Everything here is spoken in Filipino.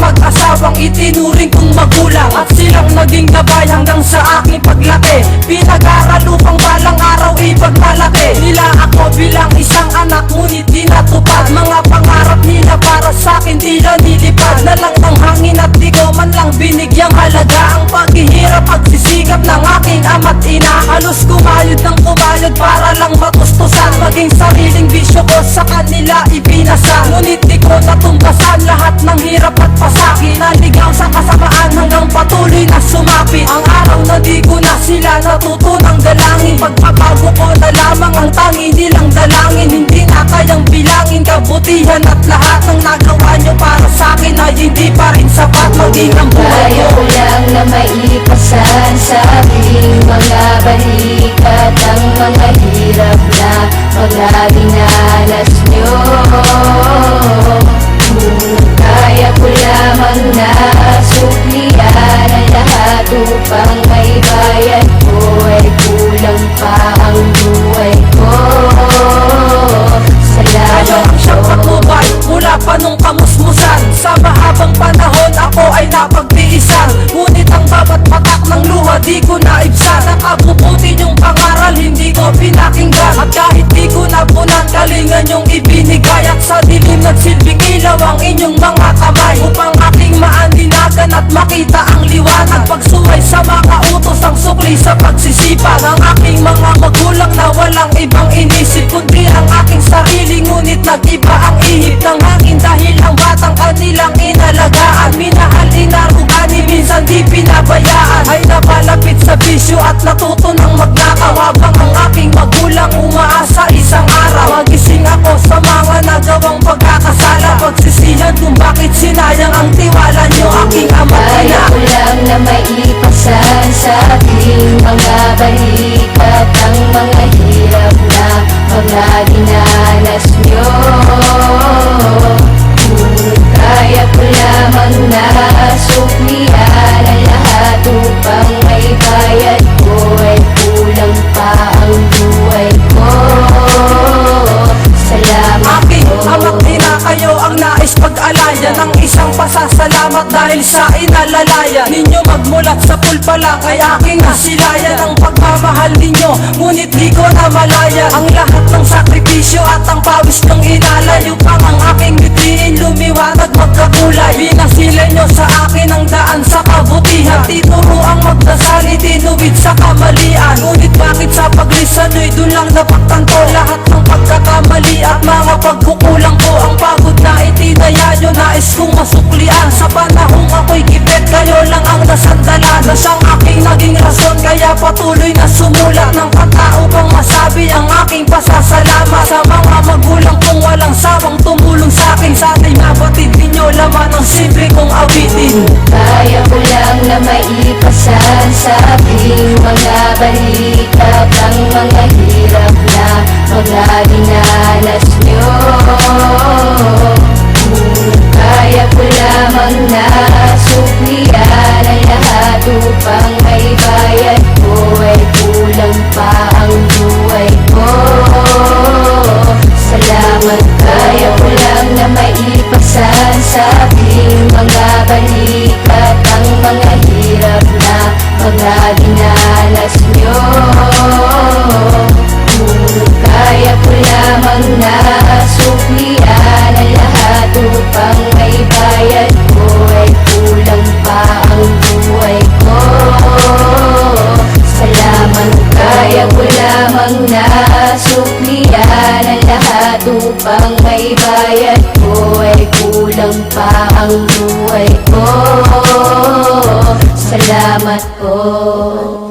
mag-asawang itinuring kong magulang, at silang naging gabay hanggang sa aking paglaki. Pinag-aral upang balang araw ipagmalaki nila ako bilang isang anak, ngunit di natupad. Mga pangarap nila para sa'kin di na nilipad. Na lang ng hangin at di ko man lang binigyang halaga ang paghihirap, pagsisikap ng aking ama't ina. Halos kumayod ng kumayod para lang matustusan, maging sariling bisyo ko sa kanila ipinasa. Ngunit di ko natumbasan lahat ng hirap at pasakit. Naligaw sa kasamaan hanggang patuloy na sumapit ang araw na di ko na sila natutunang dalangin. Pagpapago ko na lamang ang tangi nilang dalangin. Hindi na kayang bilangin kabutihan at lahat ng nagawa nyo para sa'kin ay hindi pa rin sapat. Maging ang buhay Kaya ko lang na maipasan sa aking mga balikat ang mga hirap na mga dinanas nyo. Kaya ko lamang na suklian ang lahat upang may bayad ko ay kulang pa ang buhay ko. Kayo ang siyang patnubay mula pa nung kamusmusan. Sa mahabang panahon ako ay napagtiisan, ngunit ang bawat patak ng luha di ko naibsan. Nakabubuti yung pangaral hindi ko pinakinggan, at kahit di ko napunan kalingan yung ibinigay. At sa dilim nagsilbing ilaw ang inyong mga kamay upang aking maandinagan at makita ang liwanag. Pagsuway sa mga utos ang sukli sa pagsisipag ng aking mga magulang na walang ibang inisip kundi ang aking sarili. Ngunit nag-iba ang ihip ng hangin dahil ang batang kanilang inalagaan, minahal, inarugani, minsan di pinabayaan. Ay napalapit sa bisyo at natuto ng magnakaw, habang ang aking magulang umaasa isang araw magising ako sa mga nagawang pagkakasala. Pagsisihan kung bakit sinayang ang tiwala nyo aking ama. Kaya ko lang na maipasan sa aking mga balikat ang mga hirap na mga dinanas nyo. Kaya ko lamang na suklian ang lahat upang may bayad ko ay kulang pa ang buhay ko. Salamat aking po. ama't ina, kayo ang nais pag-alaya ng isang pasasalamat dahil sa inalalayan ninyo. Magmulat sa pulpa lang ay aking nasilayan ang pagmamahal ninyo, ngunit di ko na malaya ang lahat ng sakripisyo at ang pawis ng inalay upang ang aking bitiin lumiwanag magkakulay. Binasilay nyo sa akin ang daan sa kabutihan, tinuro ang magdasal, itinuwid sa kamalian. Ngunit bakit sa paglisan nyo'y dun lang napagtanto lahat ng pagkakamali at mga pagkukulang ko? Ang pagod na itinaya nyo, nais kong masuklian. Sa panahong ako'y gipit, kayo lang ang nasandalan na siyang aking naging rason, kaya patuloy na sumulat ng kanta upang masabi ang aking pasasalamat sa mga magulang kong walang sawang tumulong sa'kin. Sana'y mabatid ninyo laman ng simple kong awitin. Kaya ko lang na maipasan sa aking mga balikat ang mga hirap na mga dinanas nyo. Kaya ko lamang na suklian ang lahat upang may bayad ko ay kulang pa ang buhay ko. Salamat. Kaya ko lang na maipasan sa aking mga balikat ang mga hirap na mga dinanas nyo. Kaya ko lamang na suklian ang lahat upang may bayad ko ay kulang pa ang buhay ko. Salamat. Kaya ko lamang na suklian ang lahat upang may bayad ko ay kulang pa ang buhay ko. Salamat po.